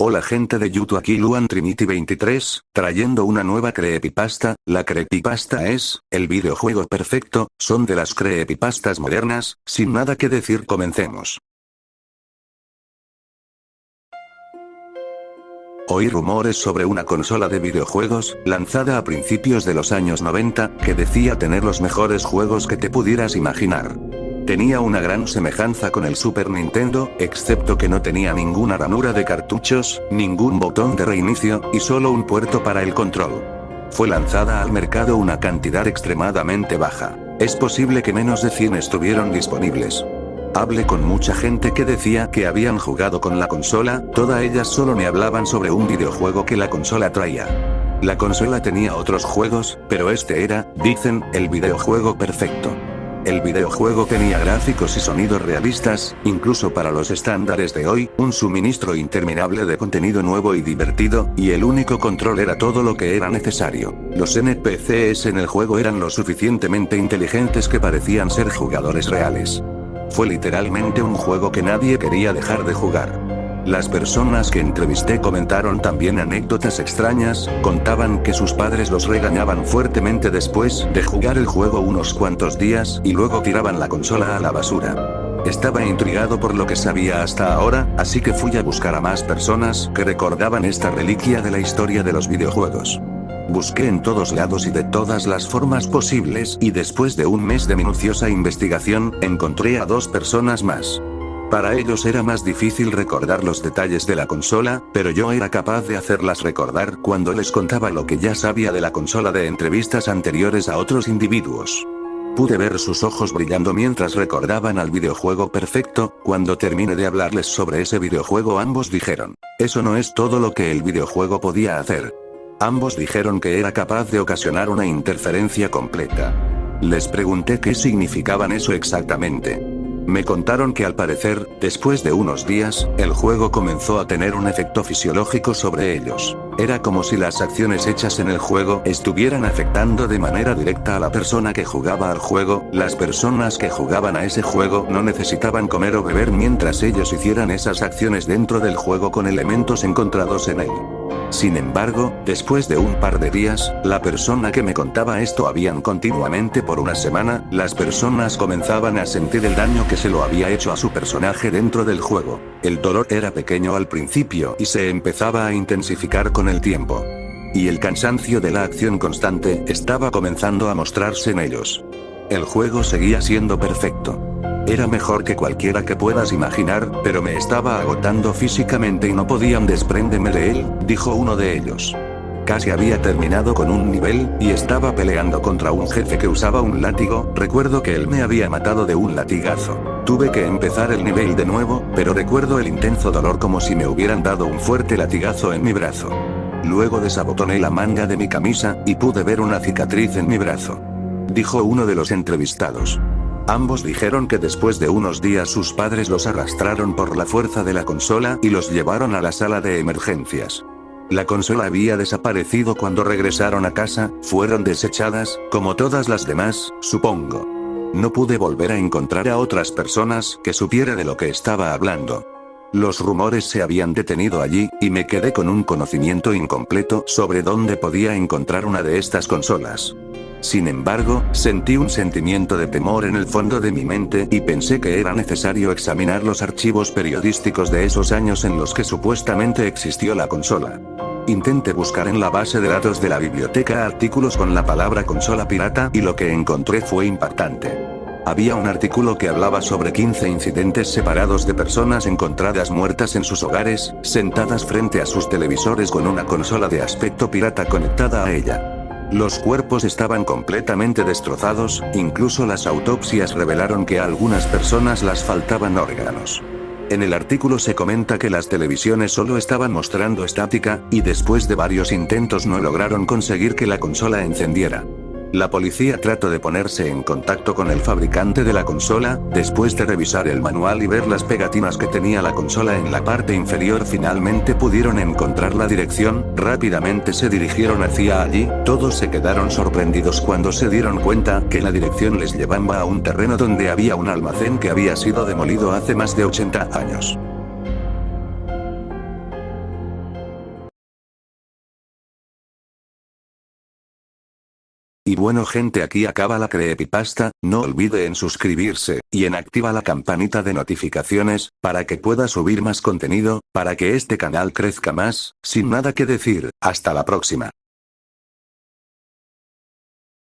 Hola gente de YouTube, aquí Luan Trinity 23, trayendo una nueva creepypasta. La creepypasta es, el videojuego perfecto, son de las creepypastas modernas. Sin nada que decir, comencemos. Oí rumores sobre una consola de videojuegos, lanzada a principios de los años 90, que decía tener los mejores juegos que te pudieras imaginar. Tenía una gran semejanza con el Super Nintendo, excepto que no tenía ninguna ranura de cartuchos, ningún botón de reinicio, y solo un puerto para el control. Fue lanzada al mercado una cantidad extremadamente baja. Es posible que menos de 100 estuvieron disponibles. Hablé con mucha gente que decía que habían jugado con la consola, todas ellas solo me hablaban sobre un videojuego que la consola traía. La consola tenía otros juegos, pero este era, dicen, el videojuego perfecto. El videojuego tenía gráficos y sonidos realistas, incluso para los estándares de hoy, un suministro interminable de contenido nuevo y divertido, y el único control era todo lo que era necesario. Los NPCs en el juego eran lo suficientemente inteligentes que parecían ser jugadores reales. Fue literalmente un juego que nadie quería dejar de jugar. Las personas que entrevisté comentaron también anécdotas extrañas, contaban que sus padres los regañaban fuertemente después de jugar el juego unos cuantos días y luego tiraban la consola a la basura. Estaba intrigado por lo que sabía hasta ahora, así que fui a buscar a más personas que recordaban esta reliquia de la historia de los videojuegos. Busqué en todos lados y de todas las formas posibles, y después de un mes de minuciosa investigación, encontré a 2 personas más. Para ellos era más difícil recordar los detalles de la consola, pero yo era capaz de hacerlas recordar cuando les contaba lo que ya sabía de la consola de entrevistas anteriores a otros individuos. Pude ver sus ojos brillando mientras recordaban al videojuego perfecto. Cuando terminé de hablarles sobre ese videojuego, ambos dijeron, eso no es todo lo que el videojuego podía hacer. Ambos dijeron que era capaz de ocasionar una interferencia completa. Les pregunté qué significaban eso exactamente. Me contaron que al parecer, después de unos días, el juego comenzó a tener un efecto fisiológico sobre ellos. Era como si las acciones hechas en el juego estuvieran afectando de manera directa a la persona que jugaba al juego. Las personas que jugaban a ese juego no necesitaban comer o beber mientras ellos hicieran esas acciones dentro del juego con elementos encontrados en él. Sin embargo, después de un par de días, la persona que me contaba esto habían continuamente por una semana, las personas comenzaban a sentir el daño que se lo había hecho a su personaje dentro del juego. El dolor era pequeño al principio y se empezaba a intensificar con el tiempo. Y el cansancio de la acción constante estaba comenzando a mostrarse en ellos. El juego seguía siendo perfecto. Era mejor que cualquiera que puedas imaginar, pero me estaba agotando físicamente y no podían desprenderme de él, dijo uno de ellos. Casi había terminado con un nivel, y estaba peleando contra un jefe que usaba un látigo. Recuerdo que él me había matado de un latigazo. Tuve que empezar el nivel de nuevo, pero recuerdo el intenso dolor como si me hubieran dado un fuerte latigazo en mi brazo. Luego desabotoné la manga de mi camisa, y pude ver una cicatriz en mi brazo. Dijo uno de los entrevistados. Ambos dijeron que después de unos días sus padres los arrastraron por la fuerza de la consola y los llevaron a la sala de emergencias. La consola había desaparecido cuando regresaron a casa, fueron desechadas, como todas las demás, supongo. No pude volver a encontrar a otras personas que supiera de lo que estaba hablando. Los rumores se habían detenido allí, y me quedé con un conocimiento incompleto sobre dónde podía encontrar una de estas consolas. Sin embargo, sentí un sentimiento de temor en el fondo de mi mente y pensé que era necesario examinar los archivos periodísticos de esos años en los que supuestamente existió la consola. Intenté buscar en la base de datos de la biblioteca artículos con la palabra consola pirata y lo que encontré fue impactante. Había un artículo que hablaba sobre 15 incidentes separados de personas encontradas muertas en sus hogares, sentadas frente a sus televisores con una consola de aspecto pirata conectada a ella. Los cuerpos estaban completamente destrozados, incluso las autopsias revelaron que a algunas personas les faltaban órganos. En el artículo se comenta que las televisiones solo estaban mostrando estática, y después de varios intentos no lograron conseguir que la consola encendiera. La policía trató de ponerse en contacto con el fabricante de la consola. Después de revisar el manual y ver las pegatinas que tenía la consola en la parte inferior, finalmente pudieron encontrar la dirección. Rápidamente se dirigieron hacia allí. Todos se quedaron sorprendidos cuando se dieron cuenta que la dirección les llevaba a un terreno donde había un almacén que había sido demolido hace más de 80 años. Y bueno gente, aquí acaba la creepypasta, no olvide en suscribirse, y en activa la campanita de notificaciones, para que pueda subir más contenido, para que este canal crezca más. Sin nada que decir, hasta la próxima.